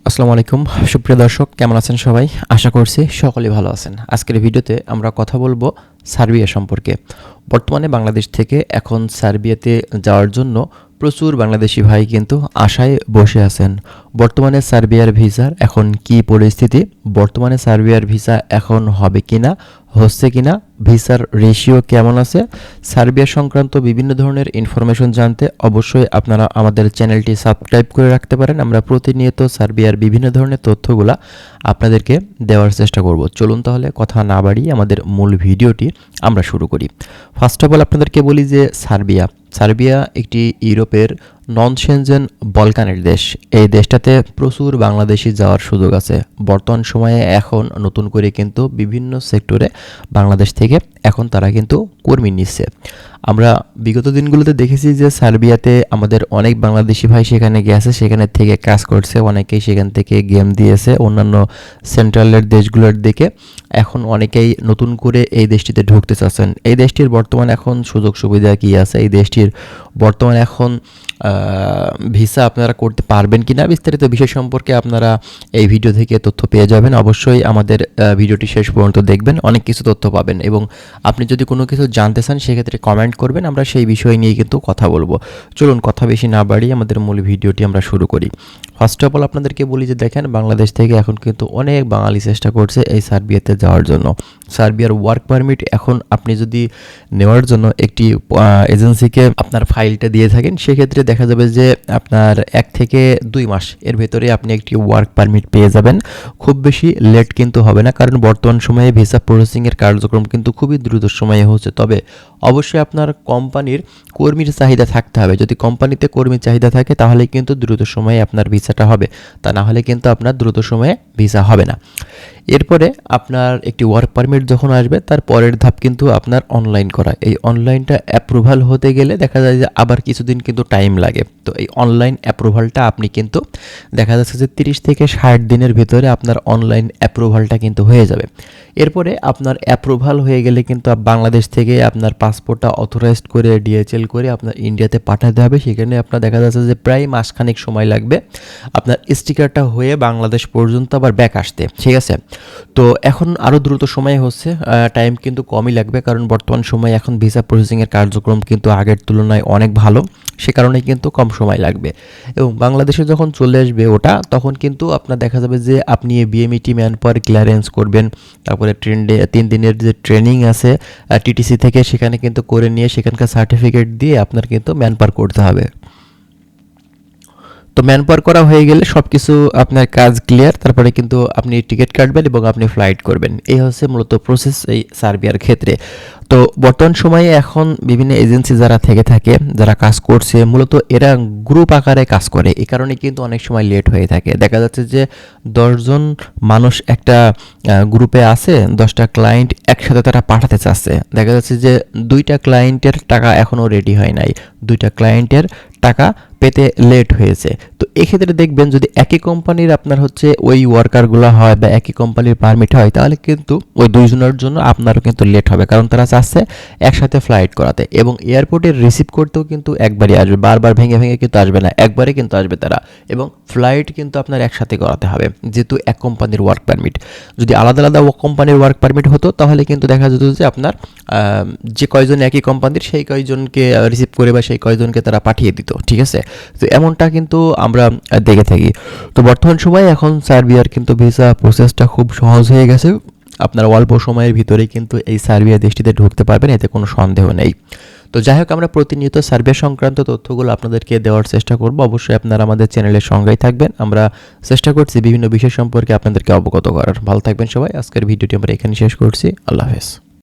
আসসালামু আলাইকুম সুপ্রিয় দর্শক, কেমন আছেন সবাই? আশা করছি সকলেই ভালো আছেন। আজকের ভিডিওতে আমরা কথা বলবো সার্বিয়া সম্পর্কে। বর্তমানে বাংলাদেশ থেকে এখন সার্বিয়াতে যাওয়ার জন্য প্রচুর বাংলাদেশি ভাই কিন্তু আশায় বসে আছেন। বর্তমানে সার্বিয়ার ভিসার এখন কি পরিস্থিতি, বর্তমানে সার্বিয়ার ভিসা এখন হবে কিনা, হচ্ছে কিনা, ভিসার রেশিও কেমন আছে, সার্বিয়া সংক্রান্ত বিভিন্ন ধরনের ইনফরমেশন জানতে অবশ্যই আপনারা আমাদের চ্যানেলটি সাবস্ক্রাইব করে রাখতে পারেন। আমরা প্রতিনিয়ত সার্বিয়ার বিভিন্ন ধরনের তথ্যগুলা আপনাদেরকে দেওয়ার চেষ্টা করব। চলুন তাহলে কথা না বাড়িয়ে আমাদের মূল ভিডিওটি আমরা শুরু করি। ফার্স্ট অফ অল আপনাদেরকে বলি যে সার্বিয়া একটি ইউরোপের নন সেনজেন বলকানের দেশ। এই দেশটাতে প্রচুর বাংলাদেশি যাওয়ার সুযোগ আছে। বর্তমান সময়ে এখন নতুন করে কিন্তু বিভিন্ন সেক্টরে বাংলাদেশ থেকে এখন তারা কিন্তু কর্মী নিচ্ছে। আমরা বিগত দিনগুলোতে দেখেছি যে সার্বিয়াতে আমাদের অনেক বাংলাদেশি ভাই সেখানে গেছে, সেখানে থেকে কাজ করছে, অনেকেই সেখান থেকে গেম দিয়েছে অন্যান্য সেন্ট্রালের দেশগুলোর দিকে। এখন অনেকেই নতুন করে এই দেশটিতে ঢুকতে চাচ্ছেন। এই দেশটির বর্তমান এখন সুযোগ সুবিধা কী আছে, এই দেশটির বর্তমান এখন ভিসা আপনারা করতে পারবেন কিনা, বিস্তারিত বিষয় সম্পর্কে আপনারা এই ভিডিও থেকে তথ্য পেয়ে যাবেন। অবশ্যই আমাদের ভিডিওটি শেষ পর্যন্ত দেখবেন, অনেক কিছু তথ্য পাবেন। এবং আপনি যদি কোনো কিছু জানতে চান সেক্ষেত্রে কমেন্ট করবেন, আমরা সেই বিষয় নিয়ে কিন্তু কথা বলবো। চলুন কথা বেশি না বাড়িয়ে আমাদের মূল ভিডিওটি আমরা শুরু করি। ফার্স্ট অফ অল আপনাদেরকে বলি যে দেখেন, বাংলাদেশ থেকে এখন কিন্তু অনেক বাঙালি চেষ্টা করছে এই সার্বিয়াতে যাওয়ার জন্য। সার্বিয়ার ওয়ার্ক পারমিট এখন আপনি যদি নেওয়ার জন্য একটি এজেন্সিকে আপনার ফাইলটা দিয়ে থাকেন, সেক্ষেত্রে দেখা যাবে যে আপনার 1 থেকে 2 মাস এর ভেতরে আপনি একটি ওয়ার্ক পারমিট পেয়ে যাবেন। খুব বেশি লেট কিন্তু হবে না, কারণ বর্তমান সময়ে ভিসা প্রসেসিংয়ের কার্যক্রম কিন্তু খুবই দ্রুত সময়ে হচ্ছে। তবে অবশ্যই আপনার কোম্পানির কর্মীর চাহিদা থাকতে হবে। যদি কোম্পানিতে কর্মীর চাহিদা থাকে তাহলে কিন্তু দ্রুত সময়ে আপনার ভিসাটা হবে, তা না হলে কিন্তু আপনার দ্রুত সময়ে ভিসা হবে না। এরপরে আপনার একটি ওয়ার্ক পারমিট যখন আসবে, তার পরের ধাপ কিন্তু আপনার অনলাইন করা। এই অনলাইনটা অ্যাপ্রুভাল হতে গেলে দেখা যায় যে আবার কিছুদিন কিন্তু টাইম লাগে। তো এই অনলাইন অ্যাপ্রুভালটা আপনি কিন্তু দেখা যাচ্ছে যে 30 থেকে 60 দিনের ভিতরে আপনার অনলাইন অ্যাপ্রুভালটা কিন্তু হয়ে যাবে। এরপরে আপনার অ্যাপ্রুভাল হয়ে গেলে কিন্তু বাংলাদেশ থেকে আপনার পাসপোর্টটা অথরাইজড করে ডিএচএল করে আপনার ইন্ডিয়াতে পাঠাতে হবে। সেখানে আপনার দেখা যাচ্ছে যে প্রায় মাসখানেক সময় লাগবে আপনার স্টিকারটা হয়ে বাংলাদেশ পর্যন্ত আবার ব্যাক আসতে, ঠিক আছে? তো এখন আরও দ্রুত সময় হচ্ছে, টাইম কিন্তু কমই লাগবে, কারণ বর্তমান সময়ে এখন ভিসা প্রসেসিংয়ের কার্যক্রম কিন্তু আগের তুলনায় অনেক ভালো, সে কারণে কিন্তু কম সময় লাগবে। এবং বাংলাদেশে যখন চলে আসবে ওটা, তখন কিন্তু আপনার দেখা যাবে যে আপনি বিএমইটি ম্যান পাওয়ার ক্লিয়ারেন্স করবেন, তারপরে 3 দিনের যে ট্রেনিং আছে টিটিসি থেকে, সেখানে কিন্তু করে নিয়ে সেখানকার সার্টিফিকেট দিয়ে আপনার কিন্তু ম্যান পাওয়ার করতে হবে। তো ম্যান পাওয়ার করা হয়ে গেলে সব কিছু আপনার কাজ ক্লিয়ার, তারপরে কিন্তু আপনি টিকিট কাটবেন এবং আপনি ফ্লাইট করবেন। এই হচ্ছে মূলত প্রসেস এই সার্বিয়ার ক্ষেত্রে। তো বর্তমান সময়ে এখন বিভিন্ন এজেন্সি যারা থেকে থাকে, যারা কাজ করছে, মূলত এরা গ্রুপ আকারে কাজ করে। এই কারণে কিন্তু অনেক সময় লেট হয়ে থাকে। দেখা যাচ্ছে যে 10 জন মানুষ একটা গ্রুপে আছে, 10টা ক্লায়েন্ট একসাথে তারা পাঠাতে চাচ্ছে। দেখা যাচ্ছে যে 2টা ক্লায়েন্টের টাকা এখনও রেডি হয় নাই, 2টা ক্লায়েন্টের টাকা পেতে লেট হয়েছে। তো এক্ষেত্রে দেখবেন যদি একই কোম্পানির আপনার হচ্ছে ওই ওয়ার্কারগুলো হয় বা একই কোম্পানির পারমিট হয়, তাহলে কিন্তু ওই 2 জনের জন্য আপনারও কিন্তু লেট হবে, কারণ তারা চাচ্ছে একসাথে ফ্লাইট করাতে। এবং এয়ারপোর্টে রিসিভ করতেও কিন্তু একবারই আসবে, বারবার ভেঙে ভেঙে কিন্তু আসবে না, একবারে কিন্তু আসবে তারা। এবং ফ্লাইট কিন্তু আপনার একসাথে করাতে হবে, যেহেতু এক কোম্পানির ওয়ার্ক পারমিট। যদি আলাদা আলাদা কোম্পানির ওয়ার্ক পারমিট হতো তাহলে কিন্তু দেখা যেত যে আপনার যে কয়জন একই কোম্পানির সেই কয়জনকে রিসিভ করে বা সেই কয়জনকে তারা পাঠিয়ে দিত, ঠিক আছে? তো এমনটা কিন্তু আমরা দেখে থাকি। তো বর্তমান সময়ে এখন সার্বিয়ার কিন্তু ভিসা প্রসেসটা খুব সহজ হয়ে গেছে। আপনারা অল্প সময়ের ভিতরেই কিন্তু এই সার্বিয়া দেশটিতে ঢুকতে পারবেন, এতে কোনো সন্দেহ নেই। তো যাই হোক, আমরা প্রতিনিয়ত সার্বিয়া সংক্রান্ত তথ্যগুলো আপনাদেরকে দেওয়ার চেষ্টা করব। অবশ্যই আপনারা আমাদের চ্যানেলের সঙ্গেই থাকবেন। আমরা চেষ্টা করছি বিভিন্ন বিষয় সম্পর্কে আপনাদেরকে অবগত করার। ভালো থাকবেন সবাই। আজকের ভিডিওটি আমরা এখানে শেষ করছি। আল্লাহ হাফেজ।